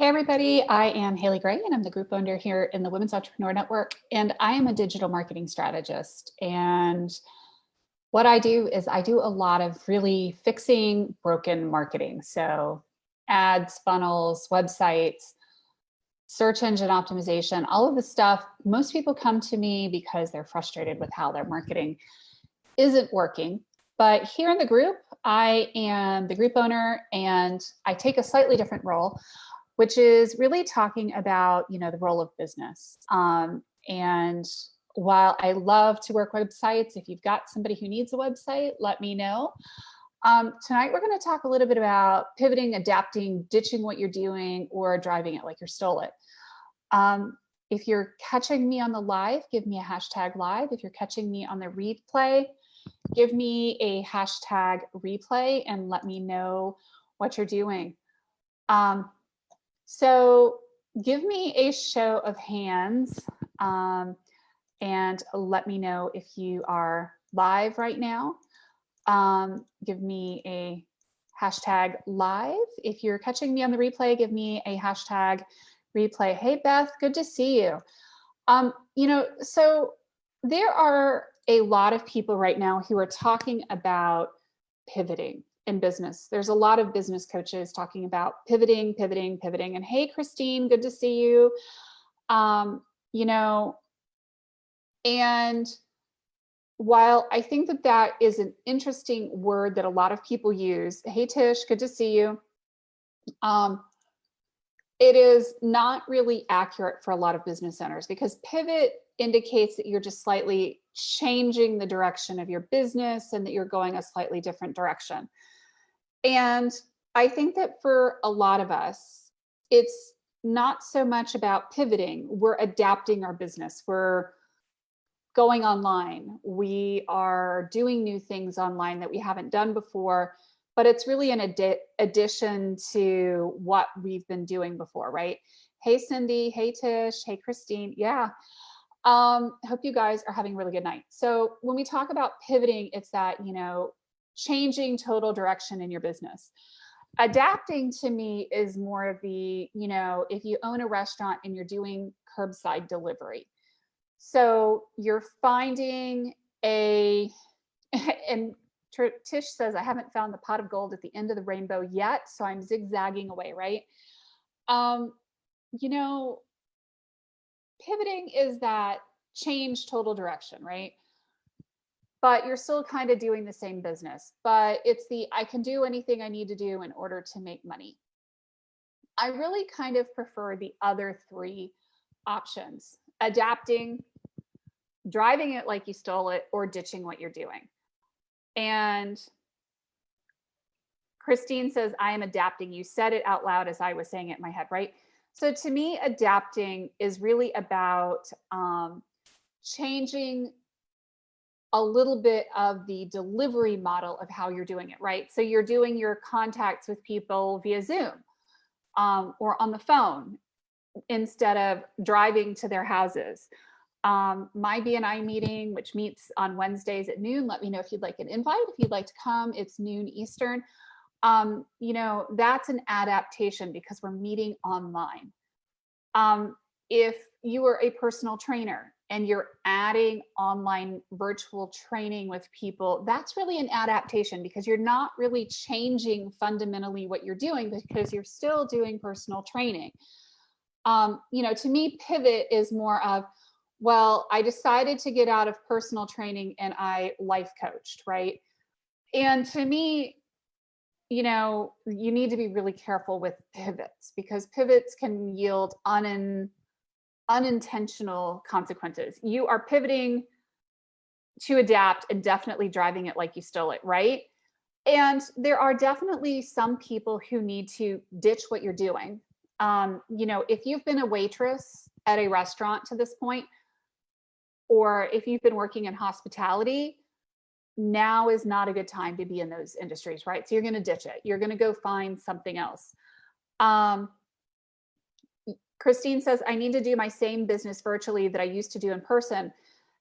Hey everybody, I am Haley Gray and I'm the group owner here in the Women's Entrepreneur Network, and I am a digital marketing strategist. And what I do is I do a lot of really fixing broken marketing. So ads, funnels, websites, search engine optimization, all of the stuff. Most people come to me because they're frustrated with how their marketing isn't working. But here in the group, I am the group owner and I take a slightly different role, which is really talking about, the role of business. And while I love to work websites, if you've got somebody who needs a website, let me know. Tonight, we're going to talk a little bit about pivoting, adapting, ditching what you're doing, or driving it like you're stole it. If you're catching me on the live, give me a hashtag live. If you're catching me on the replay, give me a hashtag replay and let me know what you're doing. So give me a show of hands and let me know if you are live right now. Give me a hashtag live. If you're catching me on the replay, give me a hashtag replay. Hey, Beth, good to see you. So there are a lot of people right now who are talking about pivoting in business. There's a lot of business coaches talking about pivoting. And hey, Christine, good to see you. And while I think that that is an interesting word that a lot of people use, hey, Tish, good to see you. It is not really accurate for a lot of business owners because pivot indicates that you're just slightly changing the direction of your business and that you're going a slightly different direction. And I think that for a lot of us, it's not so much about pivoting. We're adapting our business. We're going online. We are doing new things online that we haven't done before, but it's really an addition to what we've been doing before, right? Hey, Cindy. Hey, Tish. Hey, Christine. Yeah. Hope you guys are having a really good night. So when we talk about pivoting, it's that, changing total direction in your business. Adapting to me is more of the, if you own a restaurant and you're doing curbside delivery. So you're finding and Tish says, I haven't found the pot of gold at the end of the rainbow yet, so I'm zigzagging away, right? Pivoting is that change total direction, right? But you're still kind of doing the same business, but it's I can do anything I need to do in order to make money. I really kind of prefer the other three options: adapting, driving it like you stole it, or ditching what you're doing. And Christine says, I am adapting. You said it out loud as I was saying it in my head, right? So to me, adapting is really about changing a little bit of the delivery model of how you're doing it, right? So you're doing your contacts with people via Zoom or on the phone instead of driving to their houses. My BNI meeting, which meets on Wednesdays at noon, let me know if you'd like an invite. If you'd like to come, it's noon Eastern. That's an adaptation because we're meeting online. If you are a personal trainer and you're adding online virtual training with people, that's really an adaptation because you're not really changing fundamentally what you're doing because you're still doing personal training. To me, pivot is more of, well, I decided to get out of personal training and I life coached, right? And to me, you need to be really careful with pivots because pivots can yield unintentional consequences. You are pivoting to adapt and definitely driving it like you stole it, right? And there are definitely some people who need to ditch what you're doing. If you've been a waitress at a restaurant to this point, or if you've been working in hospitality, now is not a good time to be in those industries, right? So you're going to ditch it. You're going to go find something else. Christine says, I need to do my same business virtually that I used to do in person.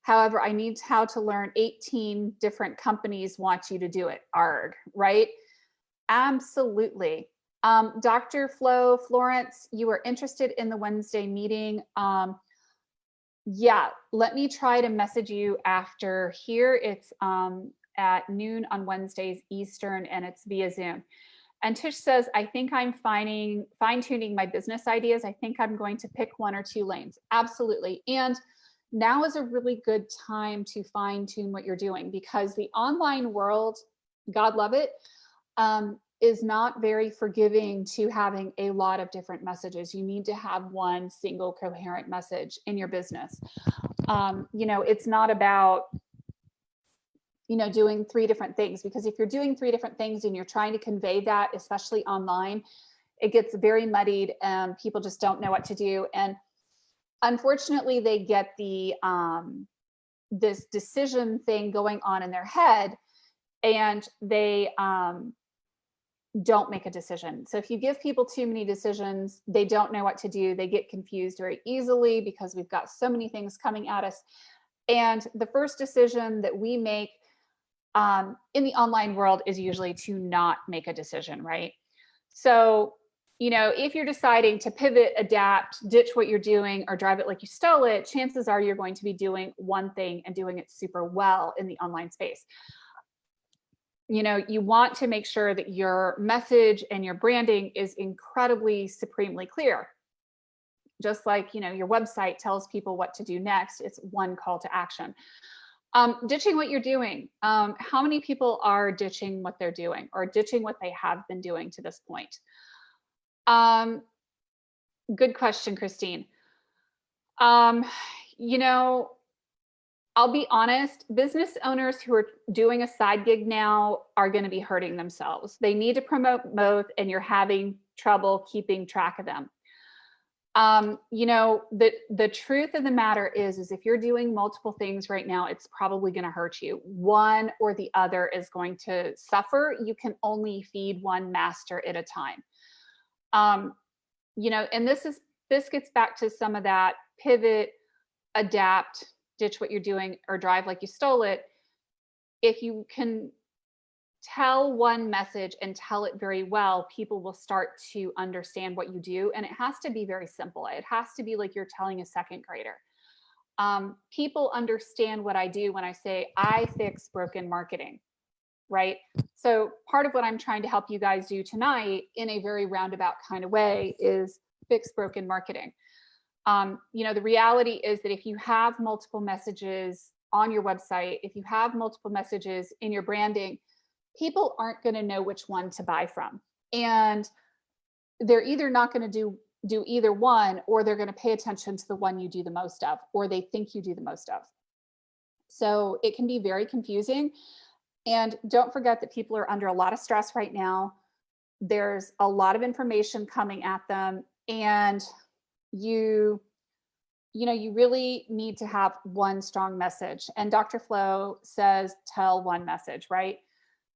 However, I need how to learn 18 different companies want you to do it. ARG, right? Absolutely. Dr. Flo Florence, you are interested in the Wednesday meeting. Yeah, let me try to message you after here. It's at noon on Wednesdays Eastern, and it's via Zoom. And Tish says, I think I'm fine tuning my business ideas. I think I'm going to pick one or two lanes. Absolutely. And now is a really good time to fine tune what you're doing, because the online world, God love it, is not very forgiving to having a lot of different messages. You need to have one single coherent message in your business. It's not about doing three different things, because if you're doing three different things and you're trying to convey that, especially online, it gets very muddied and people just don't know what to do. And unfortunately, they get the this decision thing going on in their head, and they don't make a decision. So if you give people too many decisions, they don't know what to do. They get confused very easily because we've got so many things coming at us. And the first decision that we make in the online world is usually to not make a decision, right? So, if you're deciding to pivot, adapt, ditch what you're doing, or drive it like you stole it, chances are you're going to be doing one thing and doing it super well in the online space. You want to make sure that your message and your branding is incredibly supremely clear. Just like, your website tells people what to do next, it's one call to action. Ditching what you're doing. How many people are ditching what they're doing or ditching what they have been doing to this point? Good question, Christine. I'll be honest, business owners who are doing a side gig now are going to be hurting themselves. They need to promote both, and you're having trouble keeping track of them. The truth of the matter is if you're doing multiple things right now, it's probably going to hurt you. One or the other is going to suffer. You can only feed one master at a time. And this gets back to some of that pivot, adapt, ditch what you're doing, or drive like you stole it. If you can tell one message and tell it very well, people will start to understand what you do. And it has to be very simple. It has to be like you're telling a second grader. People understand what I do when I say I fix broken marketing, right? So part of what I'm trying to help you guys do tonight in a very roundabout kind of way is fix broken marketing. The reality is that if you have multiple messages on your website, if you have multiple messages in your branding, people aren't going to know which one to buy from. And they're either not going to do either one, or they're going to pay attention to the one you do the most of, or they think you do the most of. So it can be very confusing. And don't forget that people are under a lot of stress right now. There's a lot of information coming at them, and you really need to have one strong message. And Dr. Flo says, tell one message, right?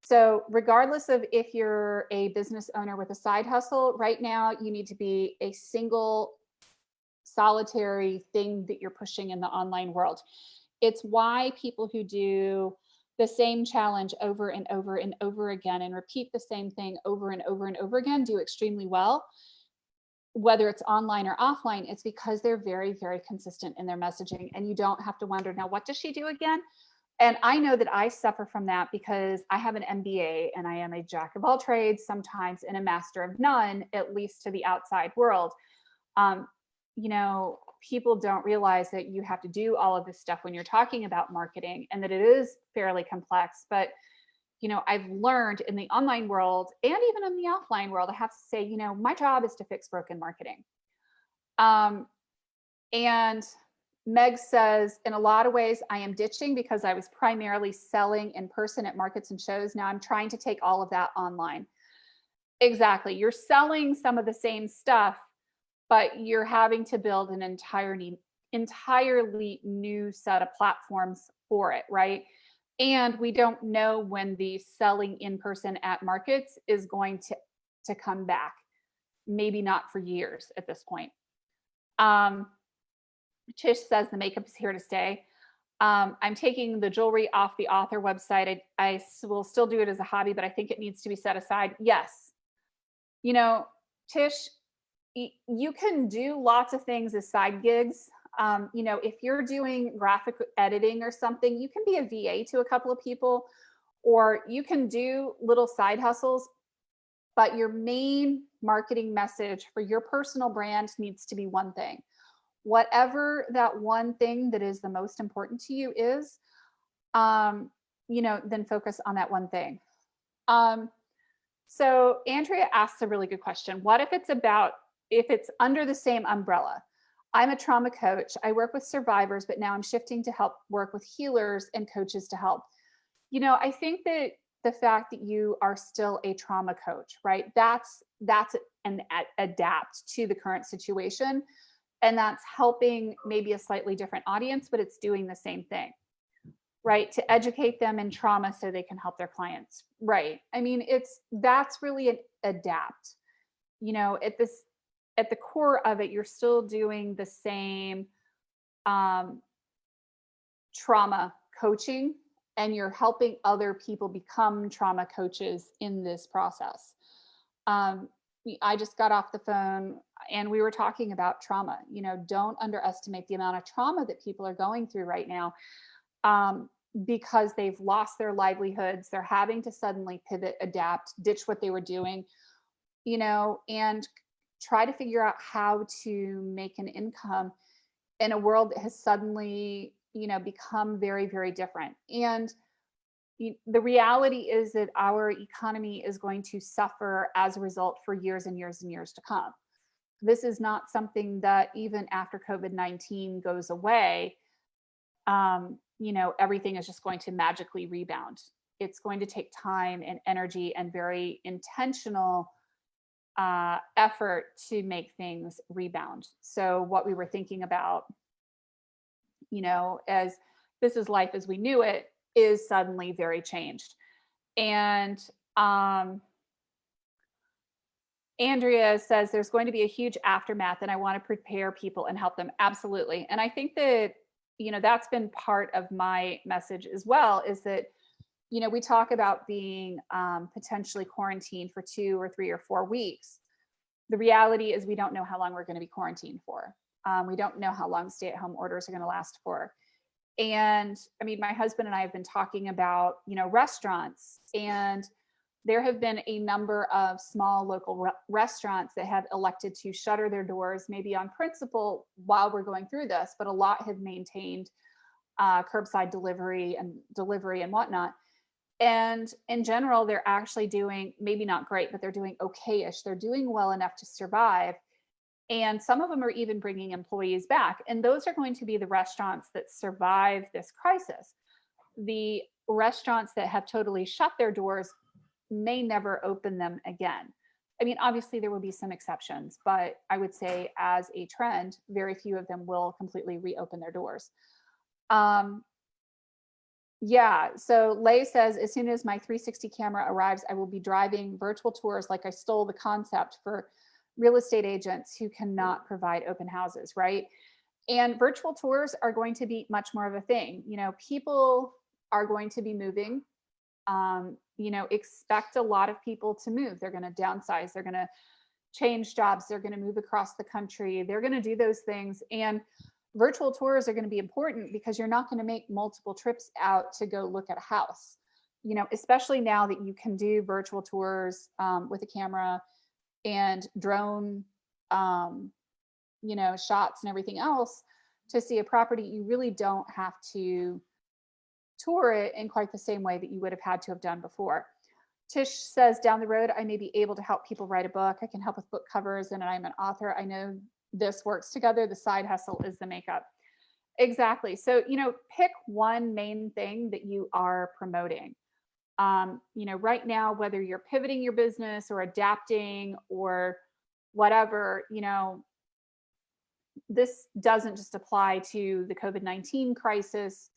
So regardless of if you're a business owner with a side hustle, right now you need to be a single solitary thing that you're pushing in the online world. It's why people who do the same challenge over and over and over again and repeat the same thing over and over and over again do extremely well. Whether it's online or offline, it's because they're very, very consistent in their messaging, and you don't have to wonder, now, what does she do again? And I know that I suffer from that because I have an MBA and I am a jack of all trades sometimes and a master of none, at least to the outside world. People don't realize that you have to do all of this stuff when you're talking about marketing, and that it is fairly complex. But I've learned in the online world and even in the offline world, I have to say, my job is to fix broken marketing. And Meg says, in a lot of ways, I am ditching because I was primarily selling in person at markets and shows. Now I'm trying to take all of that online. Exactly. You're selling some of the same stuff, but you're having to build an entirely new set of platforms for it, right? And we don't know when the selling in person at markets is going to come back. Maybe not for years at this point. Tish says the makeup is here to stay. I'm taking the jewelry off the author website. I will still do it as a hobby, but I think it needs to be set aside. Yes. You know, Tish, you can do lots of things as side gigs. If you're doing graphic editing or something, you can be a VA to a couple of people, or you can do little side hustles. But your main marketing message for your personal brand needs to be one thing. Whatever that one thing that is the most important to you is, then focus on that one thing. So Andrea asks a really good question. What if it's under the same umbrella? I'm a trauma coach. I work with survivors, but now I'm shifting to help work with healers and coaches to help. I think that the fact that you are still a trauma coach, right? That's an adapt to the current situation. And that's helping maybe a slightly different audience, but it's doing the same thing, right? To educate them in trauma so they can help their clients. Right. I mean, that's really an adapt. At the core of it, you're still doing the same trauma coaching, and you're helping other people become trauma coaches in this process. I just got off the phone and we were talking about trauma. Don't underestimate the amount of trauma that people are going through right now, because they've lost their livelihoods. They're having to suddenly pivot, adapt, ditch what they were doing, and try to figure out how to make an income in a world that has suddenly, become very, very different. And the reality is that our economy is going to suffer as a result for years and years and years to come. This is not something that even after COVID-19 goes away, everything is just going to magically rebound. It's going to take time and energy and very intentional effort to make things rebound. So what we were thinking about, as this is life as we knew it, is suddenly very changed. And Andrea says there's going to be a huge aftermath and I want to prepare people and help them. Absolutely. And I think that, that's been part of my message as well, is that, we talk about being potentially quarantined for 2 or 3 or 4 weeks. The reality is we don't know how long we're going to be quarantined for. We don't know how long stay-at-home orders are going to last for. And I mean, my husband and I have been talking about, restaurants, and there have been a number of small local restaurants that have elected to shutter their doors, maybe on principle while we're going through this, but a lot have maintained curbside delivery and whatnot. And in general, they're actually doing maybe not great, but they're doing okay-ish. They're doing well enough to survive. And some of them are even bringing employees back. And those are going to be the restaurants that survive this crisis. The restaurants that have totally shut their doors may never open them again. I mean, obviously there will be some exceptions, but I would say as a trend, very few of them will completely reopen their doors. Yeah, so Lay says, as soon as my 360 camera arrives, I will be driving virtual tours like I stole the concept for real estate agents who cannot provide open houses, right? And virtual tours are going to be much more of a thing. People are going to be moving. Expect a lot of people to move. They're going to downsize. They're going to change jobs. They're going to move across the country. They're going to do those things. And virtual tours are going to be important because you're not going to make multiple trips out to go look at a house, especially now that you can do virtual tours with a camera and drone, shots and everything else to see a property. You really don't have to tour it in quite the same way that you would have had to have done before. Tish says, down the road, I may be able to help people write a book. I can help with book covers, and I'm an author. I know this works together. The side hustle is the makeup. Exactly. So, pick one main thing that you are promoting. Right now, whether you're pivoting your business or adapting or whatever, this doesn't just apply to the COVID-19 crisis.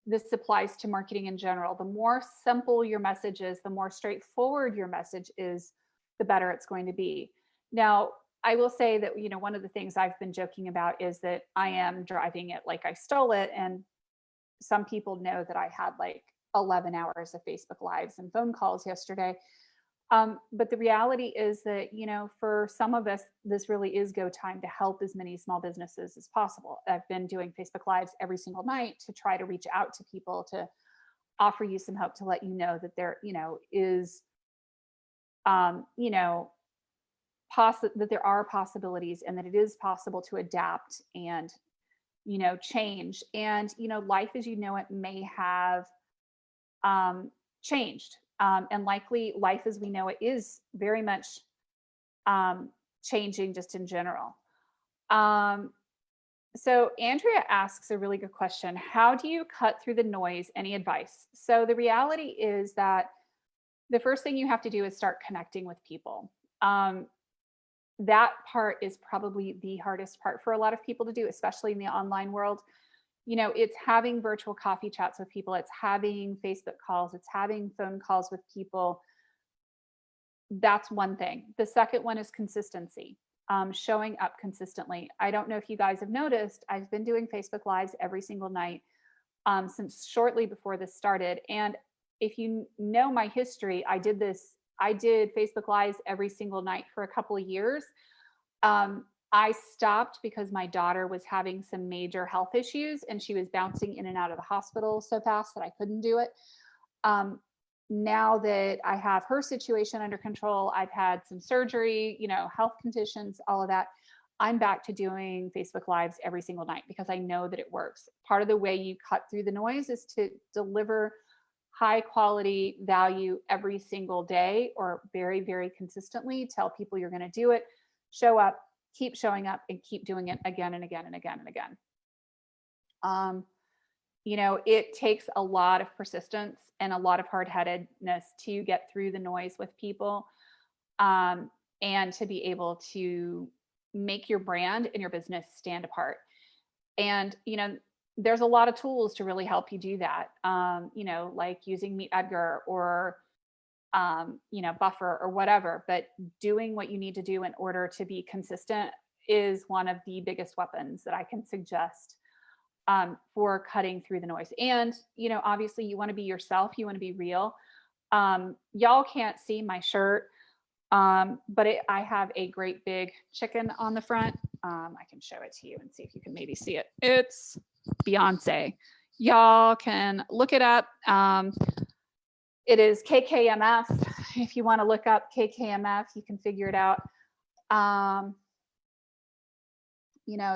This applies to marketing in general. The more simple your message is, the more straightforward your message is, the better it's going to be. Now, I will say that, one of the things I've been joking about is that I am driving it like I stole it. And some people know that I had like 11 hours of Facebook Lives and phone calls yesterday. But the reality is that, for some of us, this really is go time to help as many small businesses as possible. I've been doing Facebook Lives every single night to try to reach out to people, to offer you some hope, to let you know that there, is, um, you know, that there are possibilities, and that it is possible to adapt and, change. And, life as you know it may have changed. And likely life as we know it is very much changing just in general. Um, so Andrea asks a really good question. How do you cut through the noise? Any advice? So the reality is that the first thing you have to do is start connecting with people. That part is probably the hardest part for a lot of people to do, especially in the online world. It's having virtual coffee chats with people, it's having Facebook calls, it's having phone calls with people. That's one thing. The second one is consistency, showing up consistently. I don't know if you guys have noticed, I've been doing Facebook Lives every single night since shortly before this started. And if you know my history, I did Facebook Lives every single night for a couple of years. I stopped because my daughter was having some major health issues and she was bouncing in and out of the hospital so fast that I couldn't do it. Now that I have her situation under control, I've had some surgery, health conditions, all of that. I'm back to doing Facebook Lives every single night because I know that it works. Part of the way you cut through the noise is to deliver high quality value every single day, or very, very consistently. Tell people you're going to do it, show up, keep showing up, and keep doing it again and again and again and again. It takes a lot of persistence and a lot of hard-headedness to get through the noise with people, and to be able to make your brand and your business stand apart. And, there's a lot of tools to really help you do that, like using Meet Edgar or, Buffer or whatever. But doing what you need to do in order to be consistent is one of the biggest weapons that I can suggest for cutting through the noise. And, obviously you want to be yourself, you want to be real. Y'all can't see my shirt, but I have a great big chicken on the front. I can show it to you and see if you can maybe see it. It's Beyonce. Y'all can look it up. It is KKMF. If you want to look up KKMF, you can figure it out.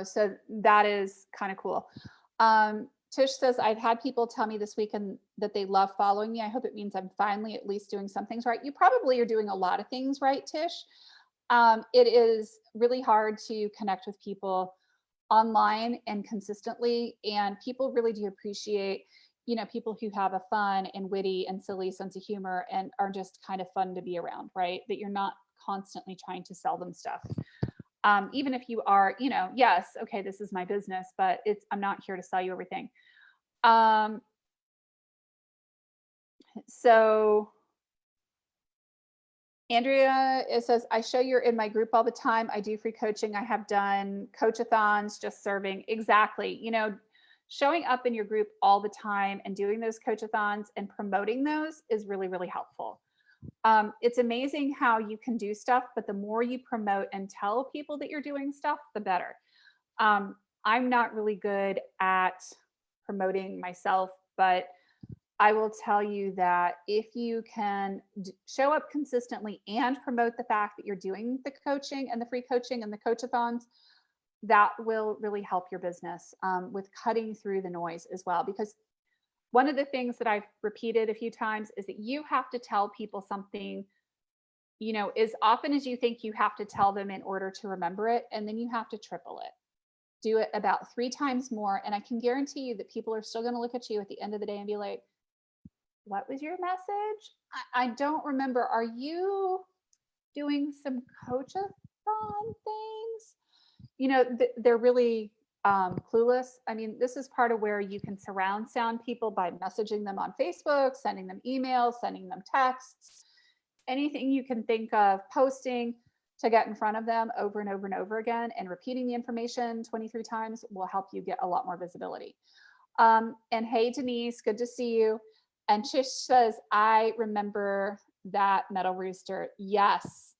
So that is kind of cool. Tish says, I've had people tell me this weekend that they love following me. I hope it means I'm finally at least doing some things right. You probably are doing a lot of things right, Tish. It is really hard to connect with people online and consistently. And people really do appreciate, people who have a fun and witty and silly sense of humor and are just kind of fun to be around, right? That you're not constantly trying to sell them stuff. Even if you are, yes, okay, this is my business, but I'm not here to sell you everything. So Andrea, it says, I show you're in my group all the time. I do free coaching. I have done coachathons, just serving. Exactly. Showing up in your group all the time and doing those coachathons and promoting those is really, really helpful. It's amazing how you can do stuff, but the more you promote and tell people that you're doing stuff, the better. I'm not really good at promoting myself, but I will tell you that if you can show up consistently and promote the fact that you're doing the coaching and the free coaching and the coachathons, that will really help your business with cutting through the noise as well. Because one of the things that I've repeated a few times is that you have to tell people something, as often as you think you have to tell them in order to remember it, and then you have to triple it. Do it about 3 times more. And I can guarantee you that people are still going to look at you at the end of the day and be like, what was your message? I don't remember. Are you doing some coach-a-thon things? They're really clueless. I mean, this is part of where you can surround sound people by messaging them on Facebook, sending them emails, sending them texts, anything you can think of, posting to get in front of them over and over and over again, and repeating the information 23 times will help you get a lot more visibility. And hey, Denise, good to see you. And Tish says, I remember that metal rooster. Yes,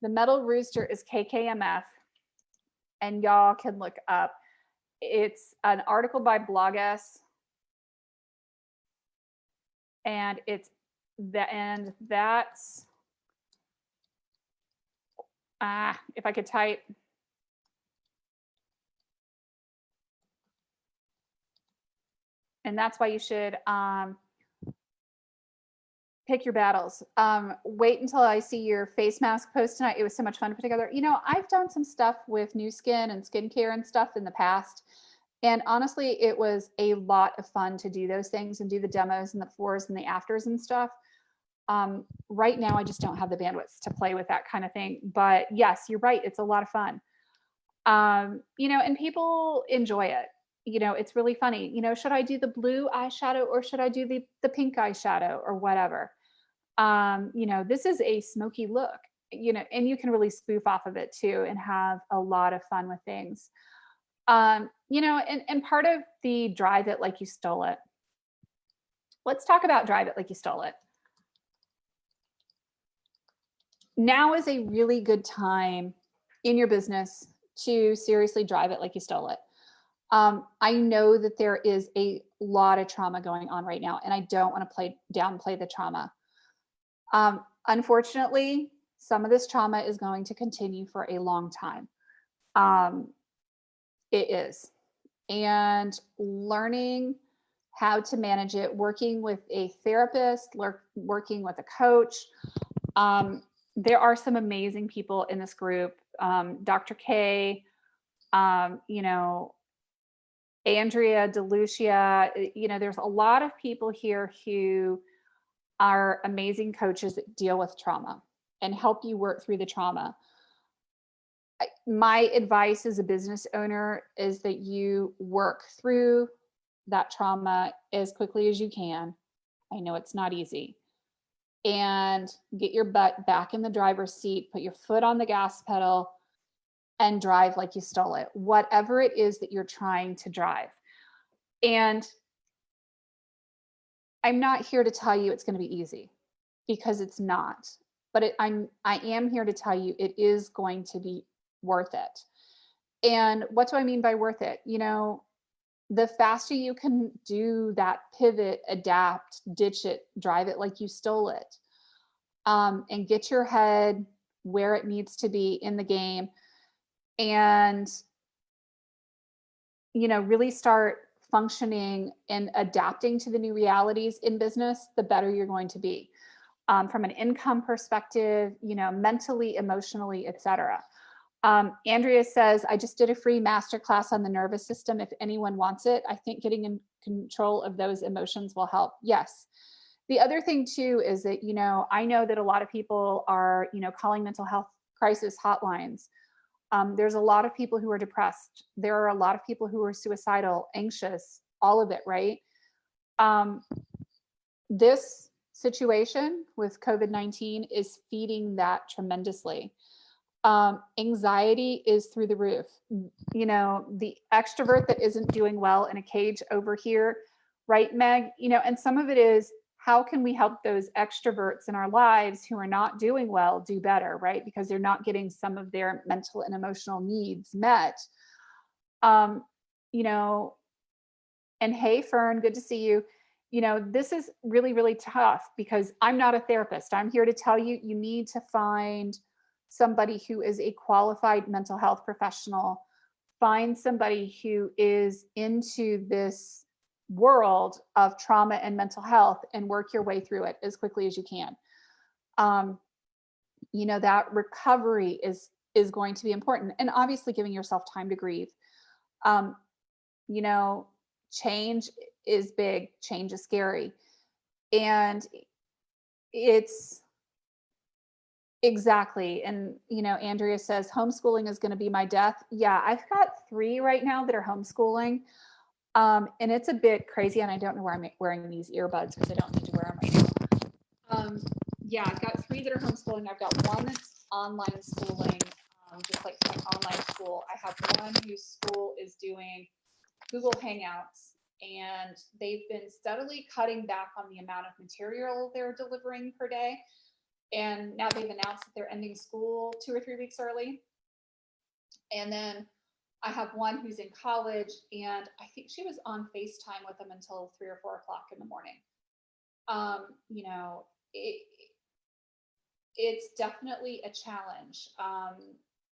the metal rooster is KKMF, and y'all can look up. It's an article by Blogus, and that's if I could type. And that's why you should pick your battles. Wait until I see your face mask post tonight. It was so much fun to put together. You know, I've done some stuff with Nu Skin and skincare and stuff in the past. And honestly, it was a lot of fun to do those things and do the demos and the befores and the afters and stuff. Right now, I just don't have the bandwidth to play with that kind of thing. But yes, you're right. It's a lot of fun. You know, and people enjoy it. You know, it's really funny. You know, should I do the blue eyeshadow or should I do the pink eyeshadow or whatever? You know, this is a smoky look, you know, and you can really spoof off of it too and have a lot of fun with things. You know, and part of the drive it like you stole it. Let's talk about drive it like you stole it. Now is a really good time in your business to seriously drive it like you stole it. I know that there is a lot of trauma going on right now, and I don't want to downplay the trauma. Unfortunately, some of this trauma is going to continue for a long time. It is. And learning how to manage it, working with a therapist, working with a coach. There are some amazing people in this group. Dr. K, you know, Andrea DeLucia, you know, there's a lot of people here who are amazing coaches that deal with trauma and help you work through the trauma. My advice as a business owner is that you work through that trauma as quickly as you can. I know it's not easy. And get your butt back in the driver's seat, put your foot on the gas pedal, and drive like you stole it, whatever it is that you're trying to drive. And I'm not here to tell you it's going to be easy, because it's not. But I am here to tell you it is going to be worth it. And what do I mean by worth it? You know, the faster you can do that pivot, adapt, ditch it, drive it like you stole it, and get your head where it needs to be in the game, and, you know, really start functioning and adapting to the new realities in business, the better you're going to be. From an income perspective, you know, mentally, emotionally, etc. Andrea says, I just did a free masterclass on the nervous system. If anyone wants it, I think getting in control of those emotions will help. Yes. The other thing too is that, you know, I know that a lot of people are, you know, calling mental health crisis hotlines. There's a lot of people who are depressed. There are a lot of people who are suicidal, anxious, all of it, right? This situation with COVID-19 is feeding that tremendously. Anxiety is through the roof. You know, the extrovert that isn't doing well in a cage over here, right, Meg? You know, and some of it is, how can we help those extroverts in our lives who are not doing well do better, right? Because they're not getting some of their mental and emotional needs met. You know, and hey, Fern, good to see you. You know, this is really, really tough because I'm not a therapist. I'm here to tell you, you need to find somebody who is a qualified mental health professional. Find somebody who is into this world of trauma and mental health and work your way through it as quickly as you can. You know, that recovery is going to be important, and obviously giving yourself time to grieve. You know, change is big, change is scary, and it's exactly. And, you know, Andrea says homeschooling is going to be my death. Yeah, I've got 3 right now that are homeschooling. And it's a bit crazy, and I don't know where I'm wearing these earbuds because I don't need to wear them right now. Yeah, I've got 3 that are homeschooling. I've got 1 that's online schooling, just like online school. I have 1 whose school is doing Google Hangouts, and they've been steadily cutting back on the amount of material they're delivering per day. And now they've announced that they're ending school 2 or 3 weeks early. And then I have one who's in college, and I think she was on FaceTime with them until 3 or 4 o'clock in the morning. You know, it's definitely a challenge,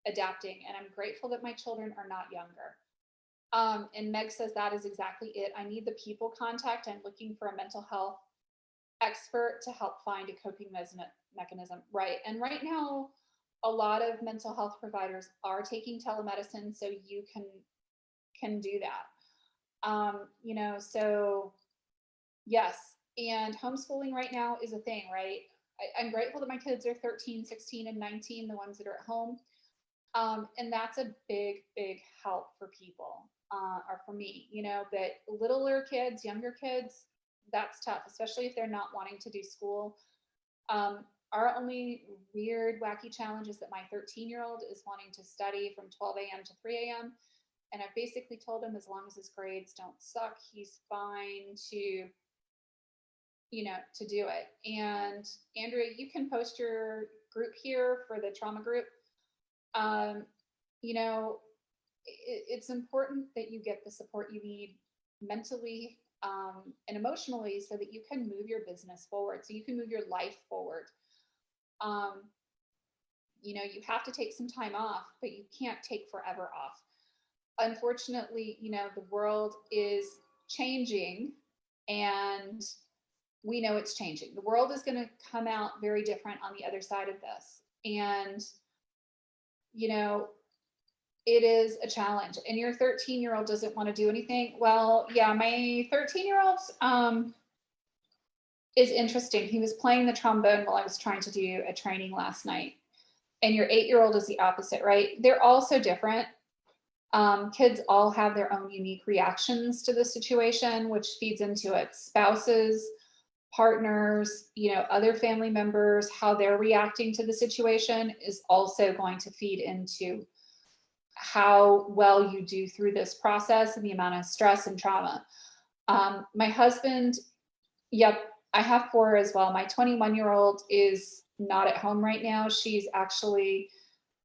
adapting, and I'm grateful that my children are not younger. And Meg says that is exactly it. I need the people contact. I'm looking for a mental health expert to help find a coping mechanism. Right. And right now, a lot of mental health providers are taking telemedicine, so you can do that. You know, so yes. And homeschooling right now is a thing, right? I'm grateful that my kids are 13, 16, and 19, the ones that are at home. And that's a big, big help for people, or for me, you know, but littler kids, younger kids, that's tough, especially if they're not wanting to do school. Our only weird, wacky challenge is that my 13-year-old is wanting to study from 12 a.m. to 3 a.m. And I've basically told him as long as his grades don't suck, he's fine to, you know, to do it. And Andrea, you can post your group here for the trauma group. You know, it's important that you get the support you need mentally, and emotionally, so that you can move your business forward, so you can move your life forward. You know, you have to take some time off, but you can't take forever off. Unfortunately, you know, the world is changing, and we know it's changing. The world is going to come out very different on the other side of this. And, you know, it is a challenge. And your 13-year-old doesn't want to do anything. Well, yeah, my 13-year-old is interesting. He was playing the trombone while I was trying to do a training last night. And your 8-year-old is the opposite, right? They're all so different. Kids all have their own unique reactions to the situation, which feeds into it. Spouses, partners, you know, other family members, how they're reacting to the situation is also going to feed into how well you do through this process and the amount of stress and trauma. My husband, yep, I have 4 as well. My 21-year-old is not at home right now. She's actually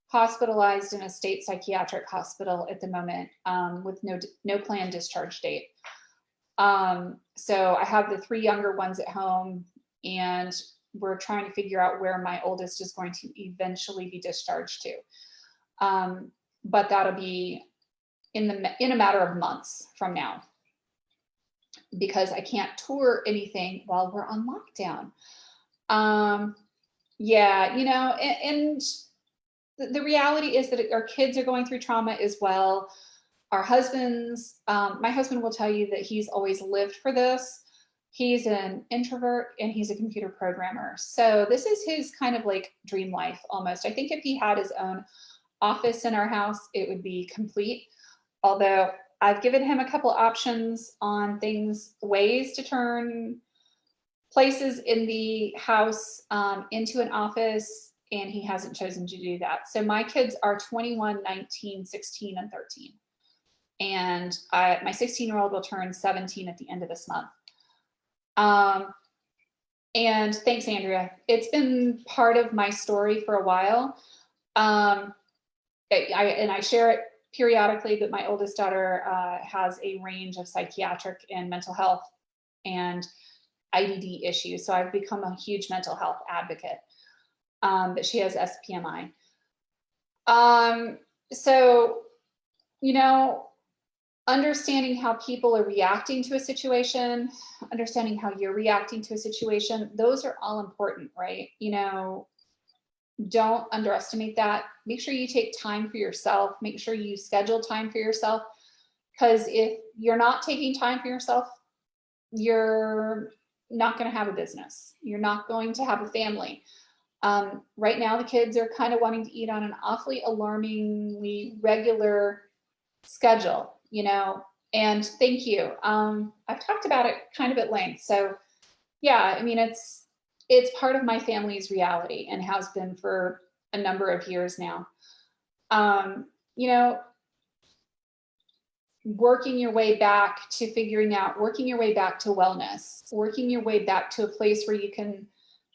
hospitalized in a state psychiatric hospital at the moment, with no planned discharge date. So I have the 3 younger ones at home, and we're trying to figure out where my oldest is going to eventually be discharged to. But that'll be in a matter of months from now, because I can't tour anything while we're on lockdown. Yeah, you know, and the reality is that our kids are going through trauma as well. Our husbands, my husband will tell you that he's always lived for this. He's an introvert and he's a computer programmer. So this is his kind of like dream life almost. I think if he had his own office in our house, it would be complete. Although I've given him a couple options on things, ways to turn places in the house into an office, and he hasn't chosen to do that. So my kids are 21, 19, 16, and 13. And my 16-year-old will turn 17 at the end of this month. And thanks, Andrea. It's been part of my story for a while. I share it periodically, but my oldest daughter has a range of psychiatric and mental health and IDD issues. So I've become a huge mental health advocate. But she has SPMI. So, you know, understanding how people are reacting to a situation, understanding how you're reacting to a situation, those are all important, right? You know, don't underestimate that. Make sure you take time for yourself. Make sure you schedule time for yourself. Because if you're not taking time for yourself, you're not going to have a business. You're not going to have a family. Right now, the kids are kind of wanting to eat on an awfully alarmingly regular schedule, you know, and thank you. I've talked about it kind of at length. So yeah, I mean, it's part of my family's reality and has been for a number of years now. You know, working your way back to wellness, working your way back to a place where you can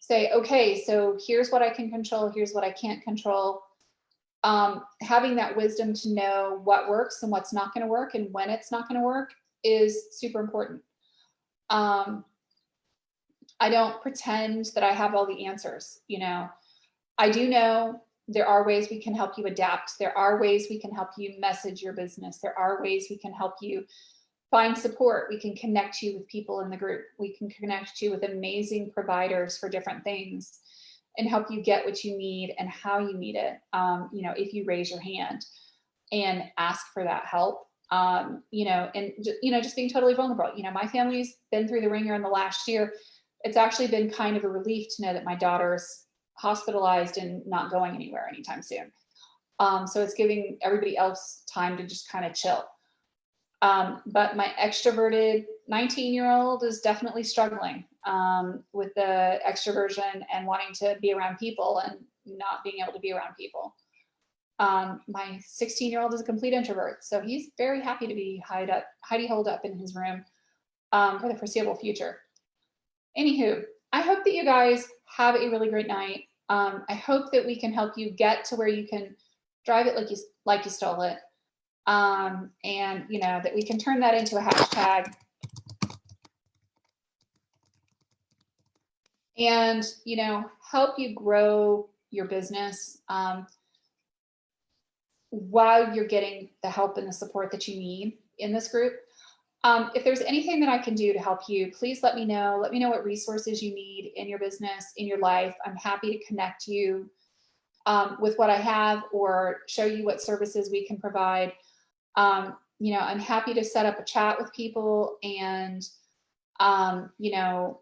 say, okay, so here's what I can control, here's what I can't control. Having that wisdom to know what works and what's not going to work and when it's not going to work is super important. I don't pretend that I have all the answers. You know, I do know there are ways we can help you adapt. There are ways we can help you message your business. There are ways we can help you find support. We can connect you with people in the group. We can connect you with amazing providers for different things and help you get what you need and how you need it. You know, if you raise your hand and ask for that help, you know, and just being totally vulnerable. You know, my family's been through the ringer in the last year. It's actually been kind of a relief to know that my daughter's hospitalized and not going anywhere anytime soon. So it's giving everybody else time to just kind of chill. But my extroverted 19-year-old is definitely struggling with the extroversion and wanting to be around people and not being able to be around people. My 16-year-old is a complete introvert, so he's very happy to be hidey-holed up in his room for the foreseeable future. Anywho, I hope that you guys have a really great night. I hope that we can help you get to where you can drive it like you stole it. And you know, that we can turn that into a hashtag and, you know, help you grow your business while you're getting the help and the support that you need in this group. If there's anything that I can do to help you, please let me know. Let me know what resources you need in your business, in your life. I'm happy to connect you with what I have or show you what services we can provide. You know, I'm happy to set up a chat with people and, you know,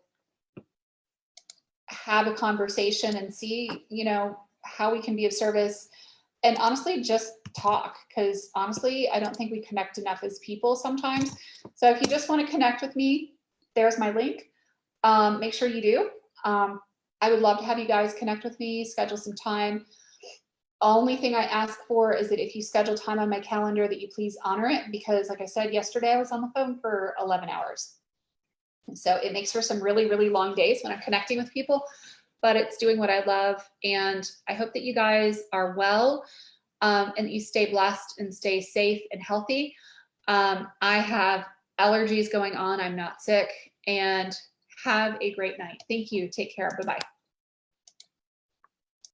have a conversation and see, you know, how we can be of service. And honestly, just talk, because honestly, I don't think we connect enough as people sometimes. So if you just want to connect with me, there's my link. Make sure you do. I would love to have you guys connect with me, schedule some time. Only thing I ask for is that if you schedule time on my calendar, that you please honor it, because like I said yesterday, I was on the phone for 11 hours. And so it makes for some really, really long days when I'm connecting with people, but it's doing what I love. And I hope that you guys are well and that you stay blessed and stay safe and healthy. I have allergies going on. I'm not sick, and have a great night. Thank you. Take care. Bye-bye.